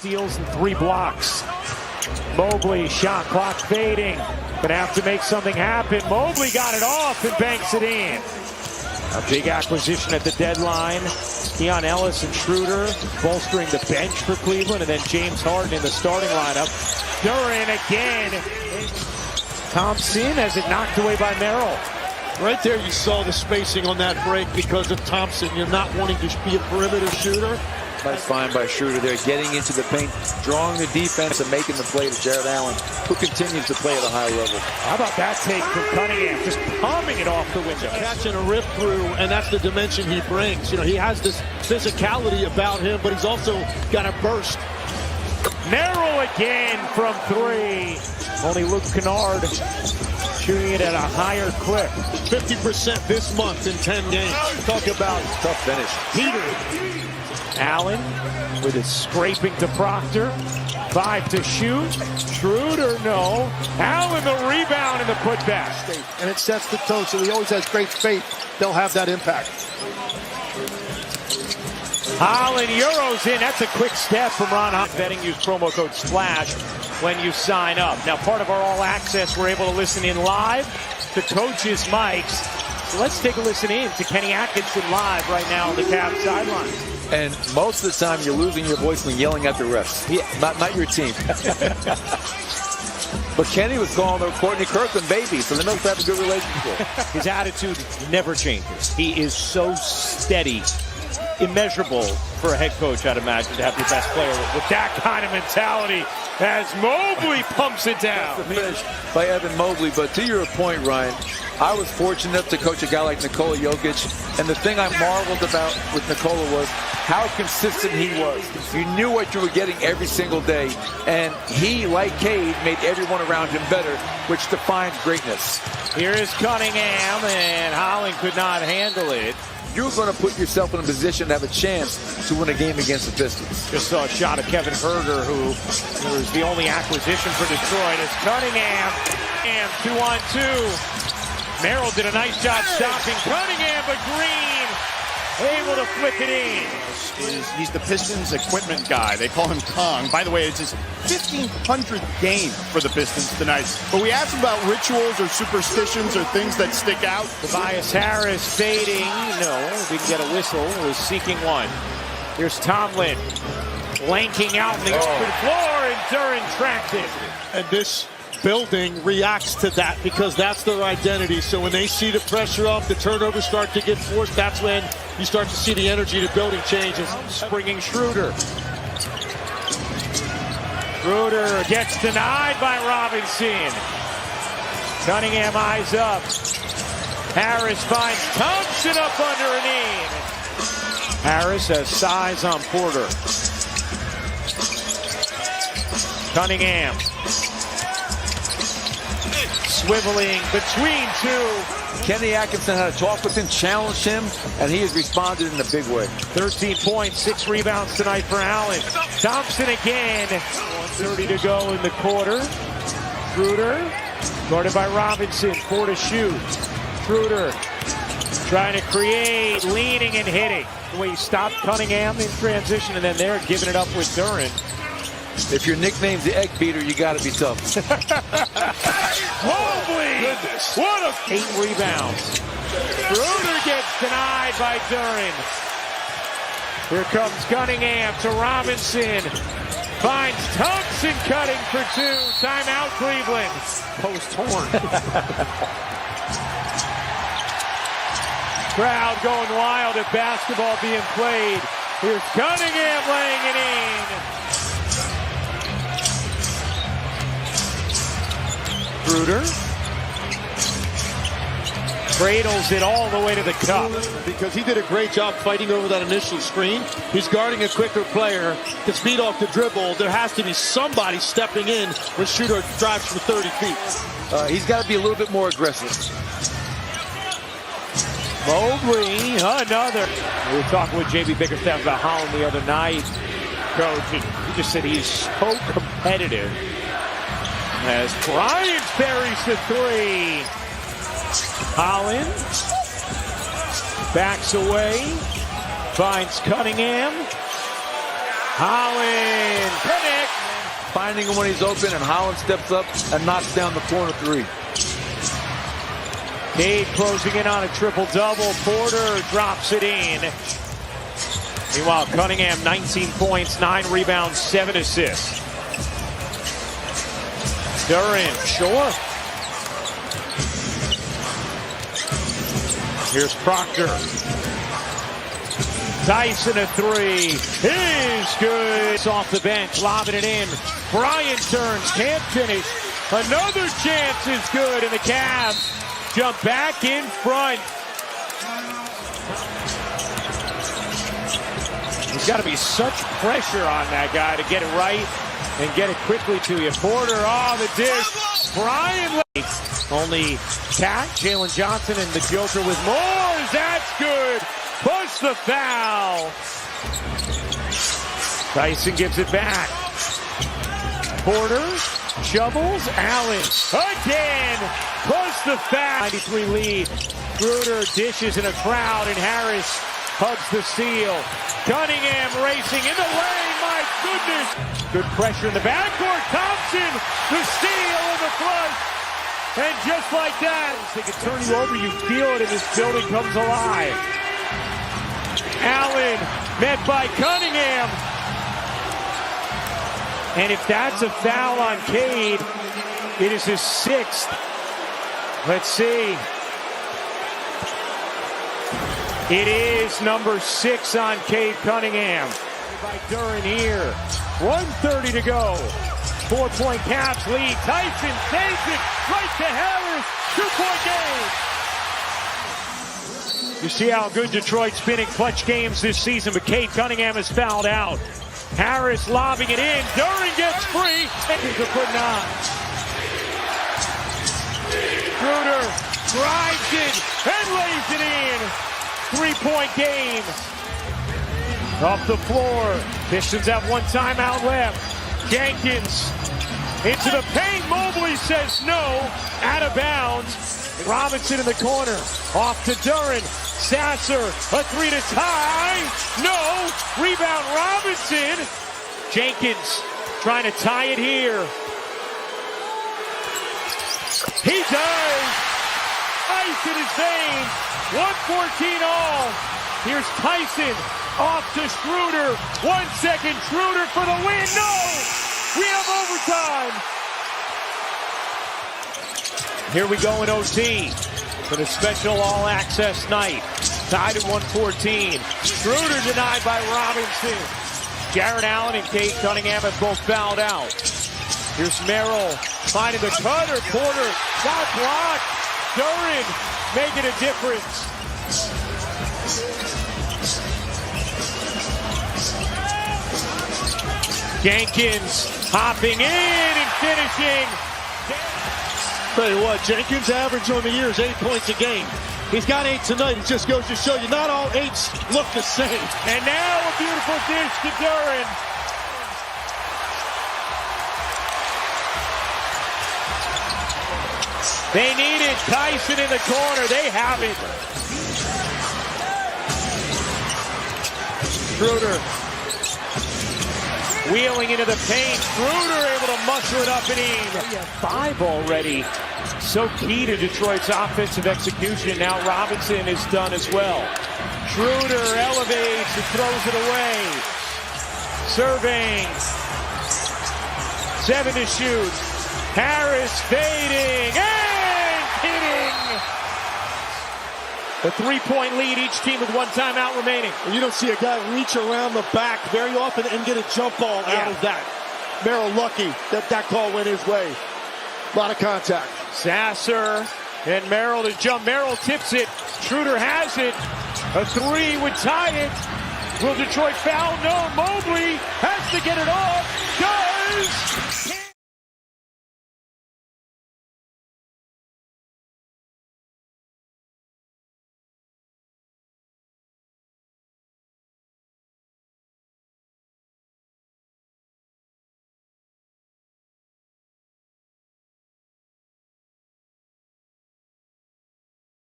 steals and 3 blocks. Mobley, shot clock fading. Gonna have to make something happen. Mobley got it off and banks it in. A big acquisition at the deadline. Keon Ellis and Schroeder bolstering the bench for Cleveland, and then James Harden in the starting lineup. Duran again. Thompson has it knocked away by Merrill. Right there you saw the spacing on that break because of Thompson. You're not wanting to be a perimeter shooter. That's fine by Schroeder there, getting into the paint, drawing the defense and making the play to Jared Allen, who continues to play at a high level. How about that take from Cunningham, just palming it off the window. Catching a rip through, and that's the dimension he brings. You know, he has this physicality about him, but he's also got a burst. Merrill again from 3. Only Luke Kennard shooting it at a higher clip. 50% this month in 10 games. Talk about tough finish. Peter. Allen with it scraping to Proctor. 5 to shoot. Schroeder, no. Allen the rebound and the putback. And it sets the tone, so he always has great faith they'll have that impact. Allen Euros in. That's a quick step from Ron Hunt. Betting, use promo code SPLASH when you sign up. Now, part of our All Access, we're able to listen in live to coaches' mics. So let's take a listen in to Kenny Atkinson live right now on the Cavs sidelines. And most of the time, you're losing your voice when yelling at the refs. Yeah, not your team. But Kenny was calling Courtney Kirkland baby, so they must have a good relationship. His attitude never changes. He is so steady, immeasurable for a head coach, I'd imagine, to have your best player with that kind of mentality as Mobley pumps it down. The finish by Evan Mobley. But to your point, Ryan, I was fortunate enough to coach a guy like Nikola Jokic, and the thing I marveled about with Nikola was how consistent he was. You knew what you were getting every single day, and he, like Cade, made everyone around him better, which defines greatness. Here is Cunningham, and Holland could not handle it. You're going to put yourself in a position to have a chance to win a game against the Pistons. Just saw a shot of Kevin Herter, who was the only acquisition for Detroit. As Cunningham, and 2-on-2. Merrill did a nice job stopping Cunningham, but Green able to flip it in. He's the Pistons equipment guy. They call him Kong. By the way, it's his 1,500th game for the Pistons tonight. But we asked him about rituals or superstitions or things that stick out. Tobias Harris fading. No, didn't get a whistle. Was seeking one. Here's Tomlin lanking out in the open floor, and Duran tracked it. And this building reacts to that because that's their identity. So when they see the pressure up, the turnovers start to get forced, that's when you start to see the energy of the building changes. Springing Schroeder. Schroeder gets denied by Robinson. Cunningham eyes up. Harris finds Thompson up under and in. Harris has size on Porter. Cunningham. Swiveling between 2. Kenny Atkinson had a talk with him, challenged him, and he has responded in a big way. 13 points, 6 rebounds tonight for Allen. Thompson again. 1:30 to go in the quarter. Schroeder, guarded by Robinson, 4 to shoot. Schroeder trying to create, leaning and hitting. The way he stopped Cunningham in transition, and then they're giving it up with Duran. If your nickname's the egg beater, you got to be tough. Mobley! Goodness. What a 8 rebounds. Schroeder gets denied by Duran. Here comes Cunningham to Robinson. Finds Thompson cutting for 2. Timeout, Cleveland. Post torn. Crowd going wild at basketball being played. Here's Cunningham laying it in. Schroeder cradles it all the way to the cup. Because he did a great job fighting over that initial screen. He's guarding a quicker player. To speed off the dribble, there has to be somebody stepping in when Schroeder drives from 30 feet. He's got to be a little bit more aggressive. Mobley, another. We were talking with J.B. Bickerstaff about Holland the other night, Coach. He just said he's so competitive. As Bryant buries the 3. Holland backs away, finds Cunningham. Holland, connect. Finding him when he's open, and Holland steps up and knocks down the corner three. Cade closing in on a triple-double. Porter drops it in. Meanwhile, Cunningham, 19 points, 9 rebounds, 7 assists. Duran, sure. Here's Proctor. Tyson a three. Is good. It's off the bench, lobbing it in. Bryant turns, can't finish. Another chance is good, and the Cavs jump back in front. There's got to be such pressure on that guy to get it right and get it quickly to you. Porter, the dish. Bryant. Only Cat, Jalen Johnson, and the Joker with more. That's good. Push the foul. Tyson gives it back. Porter shovels. Allen again. Push the foul. 93 lead. Schroeder dishes in a crowd, and Harris hugs the steal. Cunningham racing in the lane. My goodness. Good pressure in the backcourt. Thompson, the steal in the front. And just like that, they can turn you over. You feel it, and this building comes alive. Allen met by Cunningham. And if that's a foul on Cade, it is his 6th. Let's see. It is number 6 on Cade Cunningham. By Duran here. 1:30 to go. 4-point Cavs lead. Tyson saves it right to Harris. 2-point game. You see how good Detroit's been in clutch games this season, but Cade Cunningham is fouled out. Harris lobbing it in. Duran gets free. And he's putting on. Schroeder drives it and lays it in. 3-point game. Off the floor. Pistons have 1 timeout left. Jenkins into the paint. Mobley says no. Out of bounds. Robinson in the corner. Off to Duran. Sasser. A 3 to tie. No. Rebound Robinson. Jenkins trying to tie it here. He does. Ice in his veins. 114 all. Here's Tyson. Off to Schroeder. 1 second. Schroeder for the win. No! We have overtime. Here we go in OT for the special all-access night. Tied at 114. Schroeder denied by Robinson. Jarrett Allen and Cade Cunningham have both fouled out. Here's Merrill finding the cutter. Porter got blocked. Duran making a difference. Jenkins hopping in and finishing. Tell you what, Jenkins' average on the year is 8 points a game. He's got 8 tonight. It just goes to show you not all 8s look the same. And now a beautiful dish to Duran. They need it. Tyson in the corner. They have it. Schroeder wheeling into the paint. Schroeder able to muscle it up and in. 5 already. So key to Detroit's offensive execution. Now Robinson is done as well. Schroeder elevates and throws it away. Serving. 7 to shoot. Harris fading and hitting. A 3-point lead, each team with 1 timeout remaining. And you don't see a guy reach around the back very often and get a jump ball out of that. Merrill lucky that that call went his way. A lot of contact. Sasser and Merrill to jump. Merrill tips it. Schroeder has it. A 3 would tie it. Will Detroit foul? No. Mobley has to get it off. Does.